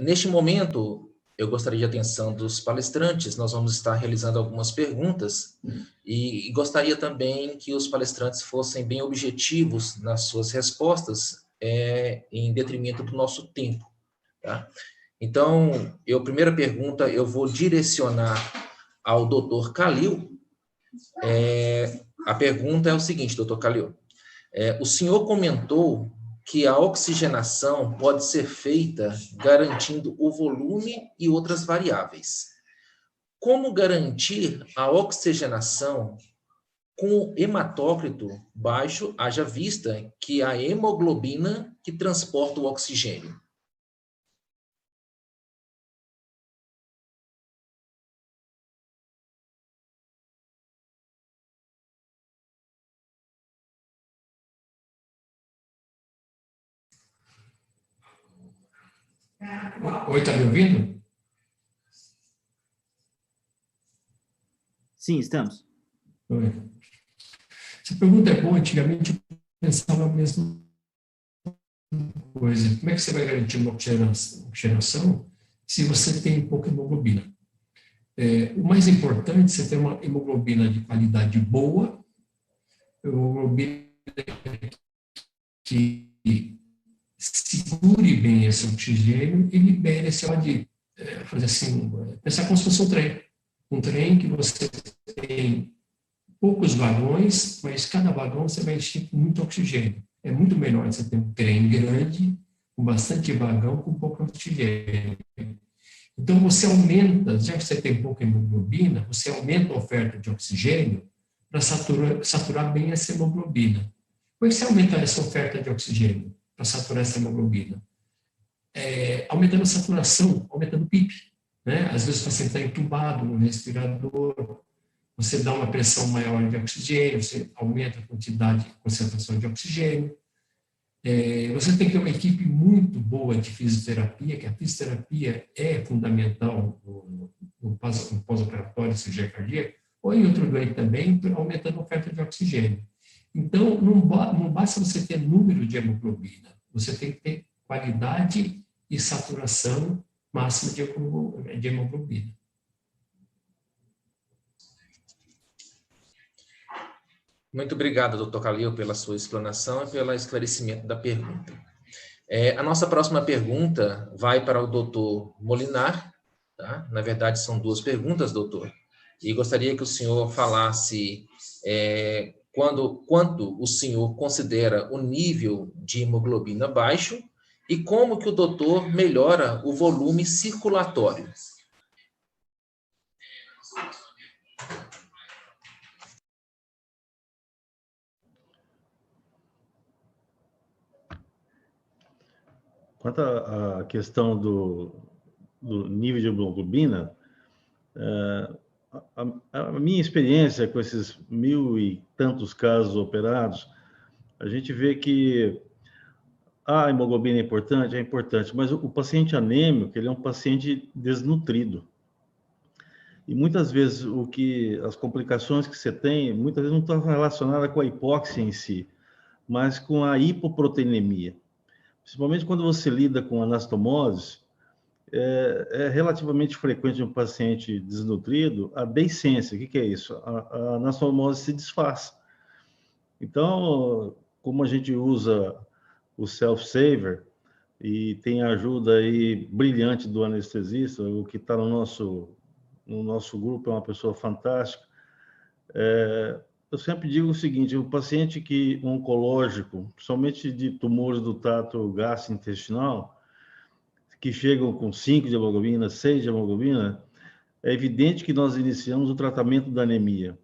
Neste momento, eu gostaria de atenção dos palestrantes, nós vamos estar realizando algumas perguntas e gostaria também que os palestrantes fossem bem objetivos nas suas respostas, em detrimento do nosso tempo, tá? Então, primeira pergunta eu vou direcionar ao Dr. Calil. A pergunta é o seguinte, Dr. Calil. O senhor comentou que a oxigenação pode ser feita garantindo o volume e outras variáveis. Como garantir a oxigenação com hematócrito baixo, haja vista que a hemoglobina que transporta o oxigênio? Oi, está me ouvindo? Sim, estamos. Oi. Essa pergunta é boa. Antigamente eu pensava a mesma coisa. Como é que você vai garantir uma oxigenação se você tem pouca hemoglobina? O mais importante é você ter uma hemoglobina de qualidade boa, hemoglobina que segure bem esse oxigênio e libere esse ar de fazer assim, pensar como se fosse um trem. Um trem que você tem poucos vagões, mas cada vagão você vai encher com muito oxigênio. É muito melhor você ter um trem grande, com bastante vagão, com pouco oxigênio. Então, você aumenta, já que você tem pouca hemoglobina, você aumenta a oferta de oxigênio para saturar bem essa hemoglobina. Como é que você aumenta essa oferta de oxigênio para saturar essa hemoglobina? Aumentando a saturação, aumentando o PIP. Né? Às vezes o paciente está entubado no respirador, você dá uma pressão maior de oxigênio, você aumenta a quantidade, a concentração de oxigênio. Você tem que ter uma equipe muito boa de fisioterapia, que a fisioterapia é fundamental no pós-operatório, cirurgia cardíaca, ou em outro doente também, aumentando a oferta de oxigênio. Então, não basta você ter número de hemoglobina, você tem que ter qualidade e saturação máxima de hemoglobina. Muito obrigado, Dr. Calil, pela sua explanação e pelo esclarecimento da pergunta. A nossa próxima pergunta vai para o Dr. Molinar, tá? Na verdade, são duas perguntas, doutor, e gostaria que o senhor falasse quanto o senhor considera o nível de hemoglobina baixo e como que o doutor melhora o volume circulatório. Quanto à questão do nível de hemoglobina, a minha experiência com esses 1000 e tantos casos operados, a gente vê que a hemoglobina é importante, mas o paciente anêmico, ele é um paciente desnutrido. E muitas vezes as complicações que você tem, muitas vezes não estão relacionadas com a hipóxia em si, mas com a hipoproteinemia. Principalmente quando você lida com anastomose, é relativamente frequente um paciente desnutrido a deiscência. O que é isso? A anastomose se desfaz. Então, como a gente usa o self-saver e tem a ajuda aí brilhante do anestesista, o que está no nosso grupo é uma pessoa fantástica, eu sempre digo o seguinte: o paciente oncológico, principalmente de tumores do trato gastrointestinal, que chegam com 5 de hemoglobina, 6 de hemoglobina, é evidente que nós iniciamos o tratamento da anemia.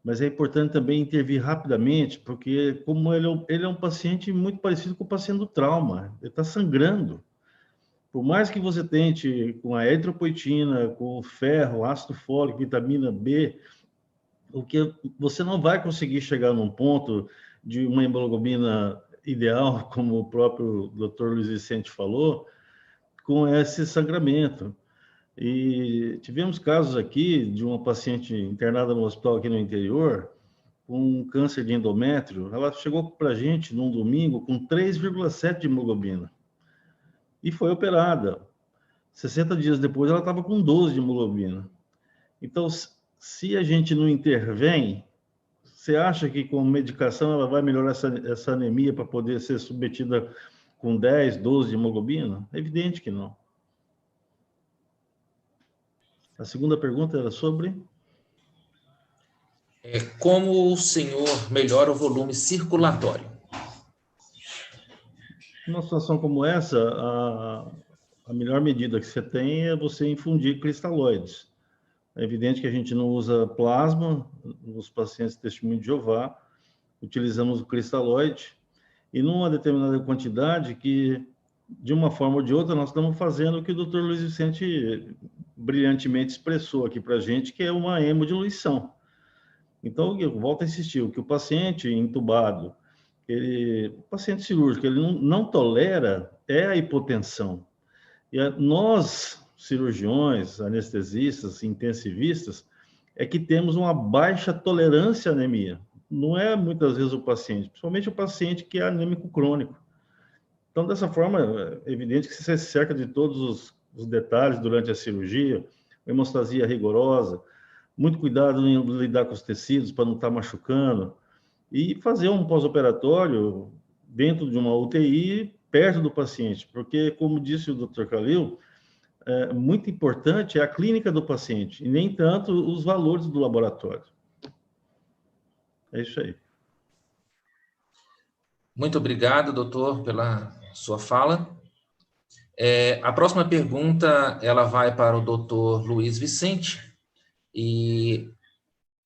Mas é importante também intervir rapidamente, porque como ele é um paciente muito parecido com o paciente do trauma, ele está sangrando. Por mais que você tente com a eritropoetina, com o ferro, ácido fólico, vitamina B, você não vai conseguir chegar num ponto de uma hemoglobina ideal, como o próprio Dr. Luiz Vicente falou, com esse sangramento. E tivemos casos aqui de uma paciente internada no hospital aqui no interior, com câncer de endométrio. Ela chegou para a gente num domingo com 3,7 de hemoglobina e foi operada. 60 dias depois ela estava com 12 de hemoglobina. Então, se a gente não intervém, você acha que com medicação ela vai melhorar essa anemia para poder ser submetida com 10, 12 de hemoglobina? É evidente que não. A segunda pergunta era sobre... Como o senhor melhora o volume circulatório? Numa situação como essa, a melhor medida que você tem é você infundir cristalóides. É evidente que a gente não usa plasma nos pacientes de testemunho de Jeová, utilizamos o cristalóide, e numa determinada quantidade que, de uma forma ou de outra, nós estamos fazendo o que o Dr. Luiz Vicente brilhantemente expressou aqui para a gente, que é uma hemodiluição. Então, eu volto a insistir, o que o paciente entubado, o paciente cirúrgico, ele não tolera é a hipotensão. E nós, cirurgiões, anestesistas, intensivistas, é que temos uma baixa tolerância à anemia. Não é muitas vezes o paciente, principalmente o paciente que é anêmico crônico. Então, dessa forma, é evidente que você se cerca de todos os detalhes durante a cirurgia, hemostasia rigorosa, muito cuidado em lidar com os tecidos para não estar machucando, e fazer um pós-operatório dentro de uma UTI, perto do paciente, porque, como disse o Dr. Khalil, muito importante é a clínica do paciente, e nem tanto os valores do laboratório. É isso aí. Muito obrigado, doutor, pela sua fala. A próxima pergunta, ela vai para o doutor Luiz Vicente, e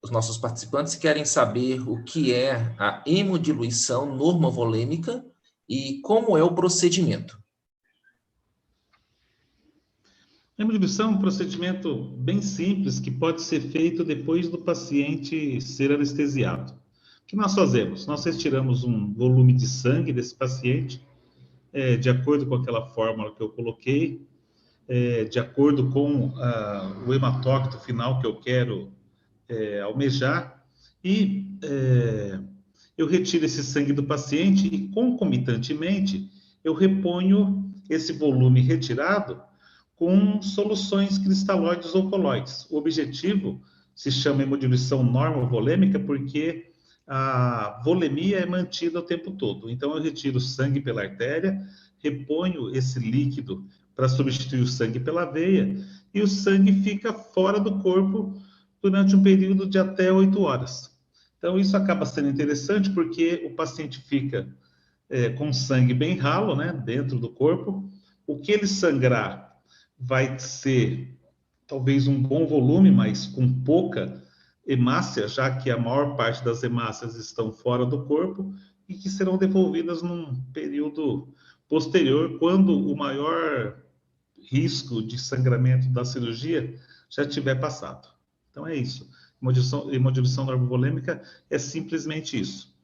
os nossos participantes querem saber o que é a hemodiluição normovolêmica e como é o procedimento. A hemodiluição é um procedimento bem simples que pode ser feito depois do paciente ser anestesiado. O que nós fazemos? Nós retiramos um volume de sangue desse paciente, de acordo com aquela fórmula que eu coloquei, de acordo com o hematócrito final que eu quero almejar, e eu retiro esse sangue do paciente e, concomitantemente, eu reponho esse volume retirado com soluções cristalóides ou colóides. O objetivo se chama hemodiluição normovolêmica porque a volemia é mantida o tempo todo. Então, eu retiro o sangue pela artéria, reponho esse líquido para substituir o sangue pela veia, e o sangue fica fora do corpo durante um período de até 8 horas. Então, isso acaba sendo interessante porque o paciente fica com sangue bem ralo, né, dentro do corpo. O que ele sangrar vai ser talvez um bom volume, mas com pouca hemácia, já que a maior parte das hemácias estão fora do corpo e que serão devolvidas num período posterior, quando o maior risco de sangramento da cirurgia já tiver passado. Então é isso. Hemodiluição normovolêmica é simplesmente isso.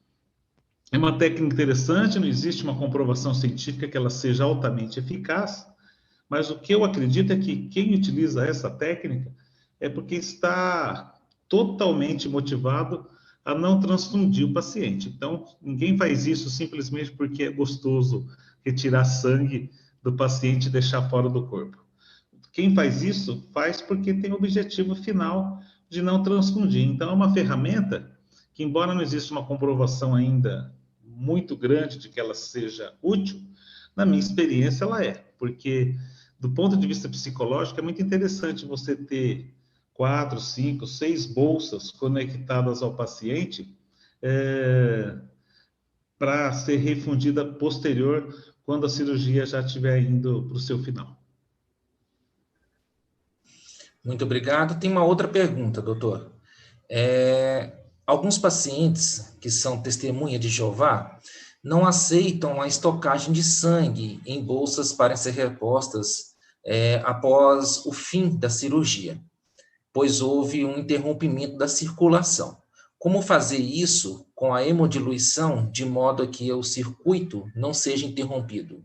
É uma técnica interessante, não existe uma comprovação científica que ela seja altamente eficaz, mas o que eu acredito é que quem utiliza essa técnica é porque está totalmente motivado a não transfundir o paciente. Então, ninguém faz isso simplesmente porque é gostoso retirar sangue do paciente e deixar fora do corpo. Quem faz isso, faz porque tem o objetivo final de não transfundir. Então, é uma ferramenta que, embora não exista uma comprovação ainda muito grande de que ela seja útil, na minha experiência ela é, porque do ponto de vista psicológico é muito interessante você ter 4, 5, 6 bolsas conectadas ao paciente para ser refundida posterior quando a cirurgia já estiver indo para o seu final. Muito obrigado. Tem uma outra pergunta, doutor. Alguns pacientes que são testemunha de Jeová não aceitam a estocagem de sangue em bolsas para ser repostas após o fim da cirurgia, pois houve um interrompimento da circulação. Como fazer isso com a hemodiluição de modo que o circuito não seja interrompido?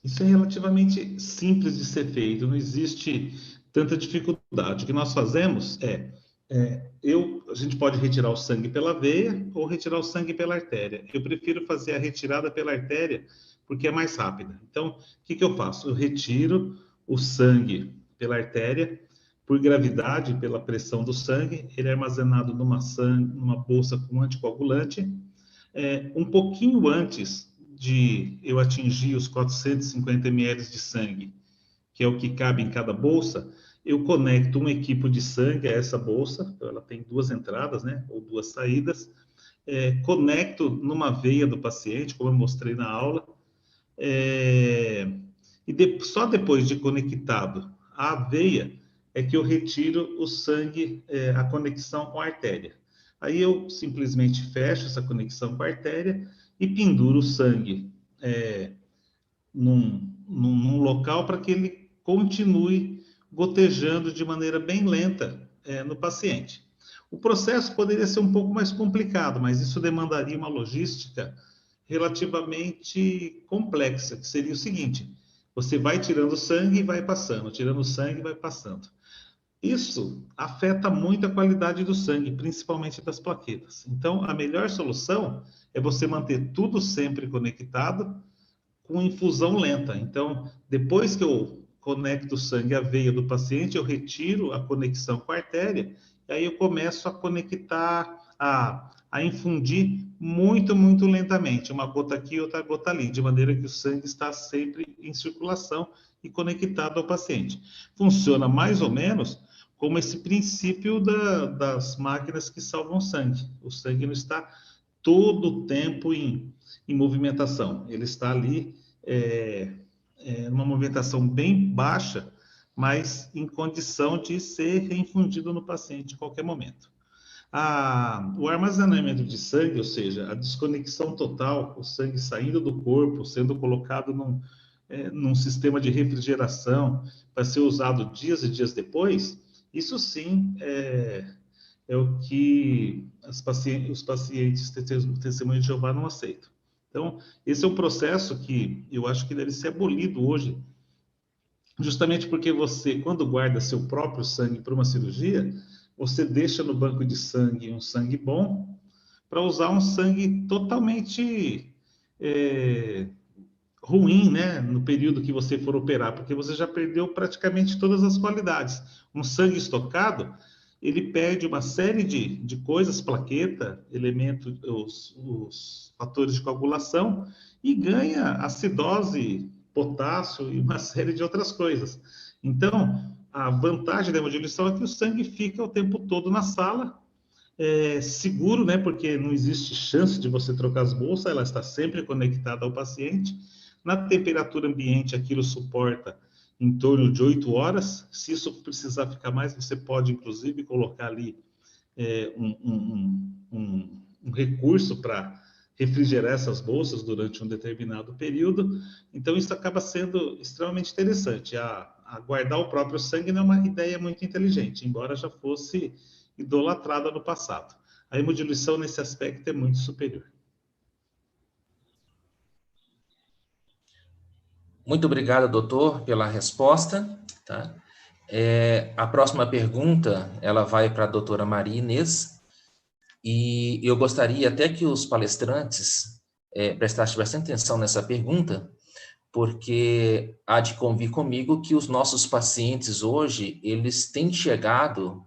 Isso é relativamente simples de ser feito, não existe tanta dificuldade. O que nós fazemos é A gente pode retirar o sangue pela veia ou retirar o sangue pela artéria. Eu prefiro fazer a retirada pela artéria porque é mais rápida. Então, o que eu faço? Eu retiro o sangue pela artéria, por gravidade, pela pressão do sangue, ele é armazenado numa bolsa com anticoagulante. Um pouquinho antes de eu atingir os 450 ml de sangue, que é o que cabe em cada bolsa, eu conecto um equipo de sangue a essa bolsa, então ela tem 2 entradas, né, ou 2 saídas, conecto numa veia do paciente, como eu mostrei na aula, só depois de conectado à veia é que eu retiro o sangue, a conexão com a artéria. Aí eu simplesmente fecho essa conexão com a artéria e penduro o sangue num local para que ele continue gotejando de maneira bem lenta no paciente. O processo poderia ser um pouco mais complicado, mas isso demandaria uma logística relativamente complexa, que seria o seguinte: você vai tirando sangue e vai passando, tirando sangue e vai passando. Isso afeta muito a qualidade do sangue, principalmente das plaquetas. Então, a melhor solução é você manter tudo sempre conectado com infusão lenta. Então, depois que eu conecto o sangue à veia do paciente, eu retiro a conexão com a artéria, e aí eu começo a conectar, a infundir muito, muito lentamente, uma gota aqui, outra gota ali, de maneira que o sangue está sempre em circulação e conectado ao paciente. Funciona mais ou menos como esse princípio das máquinas que salvam sangue. O sangue não está todo o tempo em movimentação. Ele está ali numa movimentação bem baixa, mas em condição de ser reinfundido no paciente em qualquer momento. O armazenamento de sangue, ou seja, a desconexão total, o sangue saindo do corpo, sendo colocado num sistema de refrigeração para ser usado dias e dias depois, isso sim é o que os pacientes testemunhas de Jeová não aceitam. Então, esse é um processo que eu acho que deve ser abolido hoje, justamente porque você, quando guarda seu próprio sangue para uma cirurgia, você deixa no banco de sangue um sangue bom para usar um sangue totalmente ruim, né, no período que você for operar, porque você já perdeu praticamente todas as qualidades. Um sangue estocado, ele perde uma série de coisas, plaqueta, elementos, os fatores de coagulação, e ganha acidose, potássio e uma série de outras coisas. Então, a vantagem da hemodiluição é que o sangue fica o tempo todo na sala, seguro, né, porque não existe chance de você trocar as bolsas, ela está sempre conectada ao paciente. Na temperatura ambiente, aquilo suporta em torno de 8 horas. Se isso precisar ficar mais, você pode, inclusive, colocar ali um recurso para refrigerar essas bolsas durante um determinado período. Então, isso acaba sendo extremamente interessante. Guardar o próprio sangue não é uma ideia muito inteligente, embora já fosse idolatrada no passado. A hemodiluição, nesse aspecto, é muito superior. Muito obrigado, doutor, pela resposta. Tá? A próxima pergunta, ela vai para a doutora Maria Inês, e eu gostaria até que os palestrantes prestassem bastante atenção nessa pergunta, porque há de convir comigo que os nossos pacientes hoje, eles têm chegado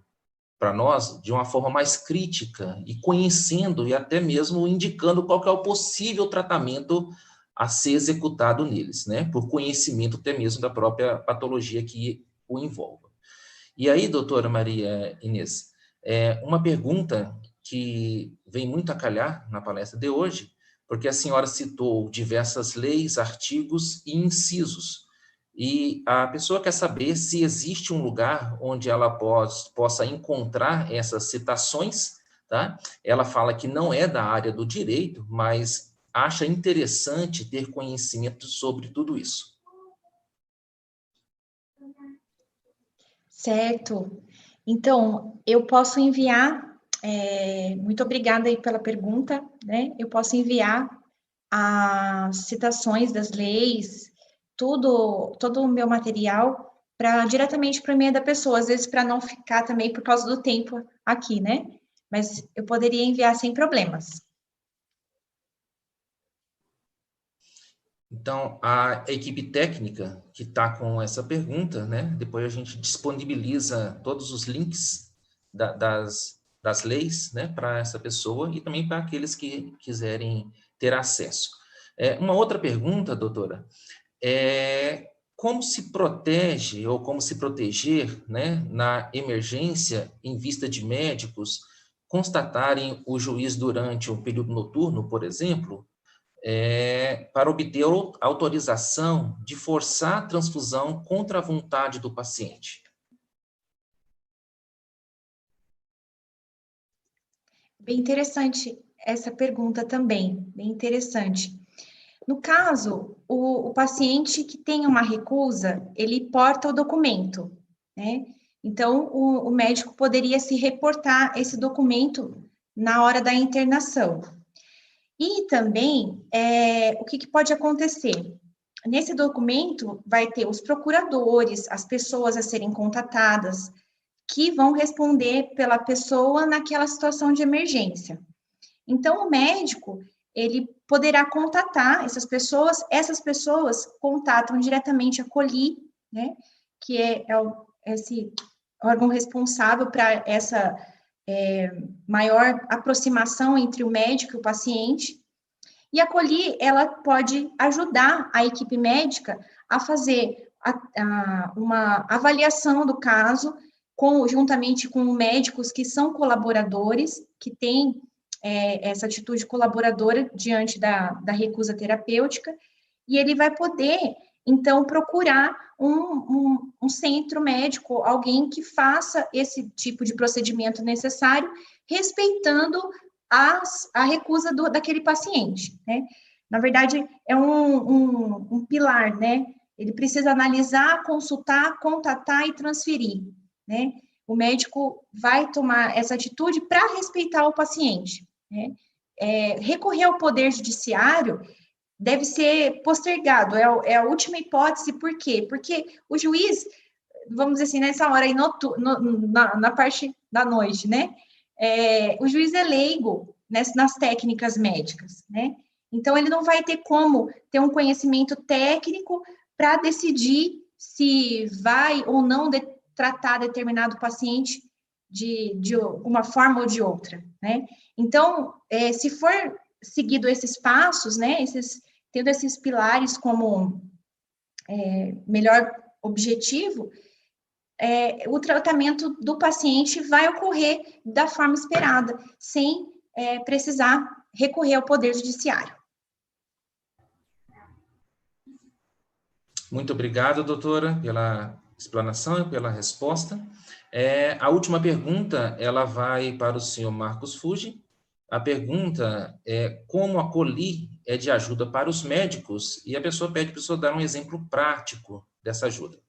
para nós de uma forma mais crítica e conhecendo e até mesmo indicando qual que é o possível tratamento a ser executado neles, né? Por conhecimento até mesmo da própria patologia que o envolve. E aí, doutora Maria Inês, uma pergunta que vem muito a calhar na palestra de hoje, porque a senhora citou diversas leis, artigos e incisos, e a pessoa quer saber se existe um lugar onde ela possa encontrar essas citações, tá? Ela fala que não é da área do direito, mas acha interessante ter conhecimento sobre tudo isso. Certo. Então, eu posso enviar, muito obrigada aí pela pergunta, né? Eu posso enviar as citações das leis, todo o meu material diretamente para o e-mail da pessoa, às vezes para não ficar também, por causa do tempo, aqui, né? Mas eu poderia enviar sem problemas. Então, a equipe técnica que está com essa pergunta, né? Depois a gente disponibiliza todos os links das leis, né? Para essa pessoa e também para aqueles que quiserem ter acesso. Uma outra pergunta, doutora, é como se protege ou como se proteger, né? Na emergência, em vista de médicos constatarem o juiz durante um período noturno, por exemplo, para obter autorização de forçar a transfusão contra a vontade do paciente. Bem interessante essa pergunta também, bem interessante. No caso, o paciente que tem uma recusa, ele porta o documento, né? Então, o médico poderia se reportar esse documento na hora da internação. E também, o que pode acontecer? Nesse documento, vai ter os procuradores, as pessoas a serem contatadas, que vão responder pela pessoa naquela situação de emergência. Então, o médico, ele poderá contatar essas pessoas contatam diretamente a COLI, né, que é esse órgão responsável para essa maior aproximação entre o médico e o paciente, e a COLI, ela pode ajudar a equipe médica a fazer uma avaliação do caso, juntamente com médicos que são colaboradores, que têm essa atitude colaboradora diante da recusa terapêutica, e ele vai poder, então, procurar um centro médico, alguém que faça esse tipo de procedimento necessário, respeitando a recusa daquele paciente, né? Na verdade, é um pilar, né? Ele precisa analisar, consultar, contatar e transferir, né? O médico vai tomar essa atitude para respeitar o paciente, né? Recorrer ao poder judiciário deve ser postergado, é a última hipótese, por quê? Porque o juiz, vamos dizer assim, nessa hora aí, na parte da noite, né? O juiz é leigo nas técnicas médicas, né? Então, ele não vai ter como ter um conhecimento técnico para decidir se vai ou não tratar determinado paciente de uma forma ou de outra, né? Então, se for seguido esses passos, né, tendo esses pilares como melhor objetivo, o tratamento do paciente vai ocorrer da forma esperada, sem precisar recorrer ao poder judiciário. Muito obrigado, doutora, pela explanação e pela resposta. A última pergunta, ela vai para o senhor Marcos Fuji. A pergunta é como a COLI é de ajuda para os médicos, e a pessoa pede para o senhor dar um exemplo prático dessa ajuda.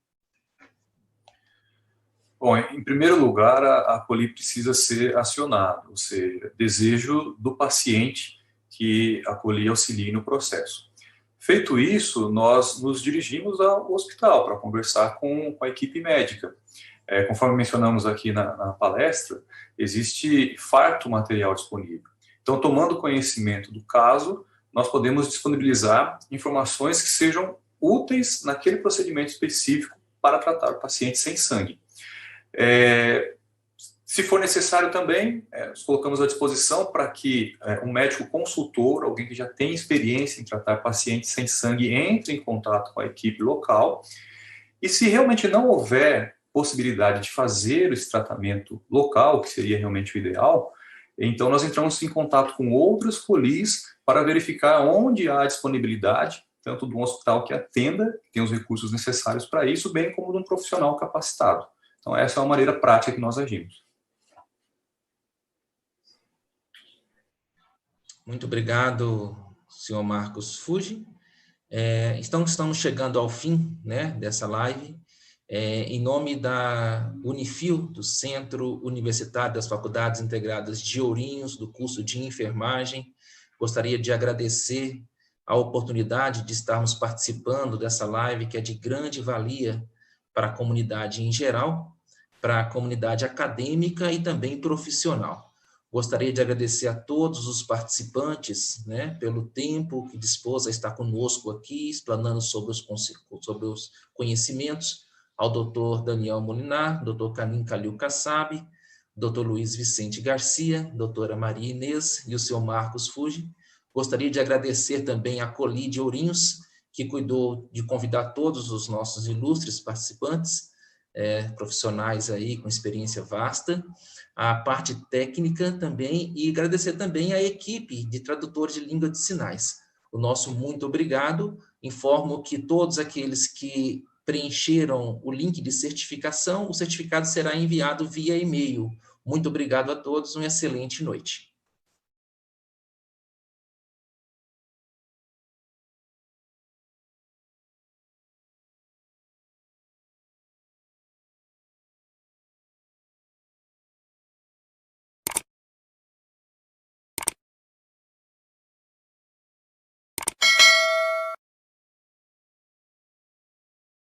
Bom, em primeiro lugar, a COLI precisa ser acionada, ou seja, desejo do paciente que a COLI auxilie no processo. Feito isso, nós nos dirigimos ao hospital para conversar com a equipe médica. Conforme mencionamos aqui na palestra, existe farto material disponível. Então, tomando conhecimento do caso, nós podemos disponibilizar informações que sejam úteis naquele procedimento específico para tratar o paciente sem sangue. Se for necessário também, nós colocamos à disposição para que um médico consultor, alguém que já tem experiência em tratar pacientes sem sangue, entre em contato com a equipe local. E se realmente não houver possibilidade de fazer esse tratamento local, que seria realmente o ideal, então nós entramos em contato com outras COLIs para verificar onde há disponibilidade, tanto de um hospital que atenda, que tem os recursos necessários para isso, bem como de um profissional capacitado. Então, essa é uma maneira prática que nós agimos. Muito obrigado, senhor Marcos Fuji. Estamos chegando ao fim, né, dessa live. Em nome da Unifil, do Centro Universitário das Faculdades Integradas de Ourinhos, do curso de enfermagem, gostaria de agradecer a oportunidade de estarmos participando dessa live, que é de grande valia para a comunidade em geral. para a comunidade acadêmica e também profissional. Gostaria de agradecer a todos os participantes, né, pelo tempo que dispôs a estar conosco aqui, explanando sobre os conhecimentos, ao doutor Daniel Molinar, doutor Karim Kalil Kassab, doutor Luiz Vicente Garcia, doutora Maria Inês e o senhor Marcos Fuji. Gostaria de agradecer também a Colide Ourinhos, que cuidou de convidar todos os nossos ilustres participantes, profissionais aí com experiência vasta, a parte técnica também, e agradecer também a equipe de tradutores de língua de sinais. O nosso muito obrigado. Informo que todos aqueles que preencheram o link de certificação, o certificado será enviado via e-mail. Muito obrigado a todos, uma excelente noite.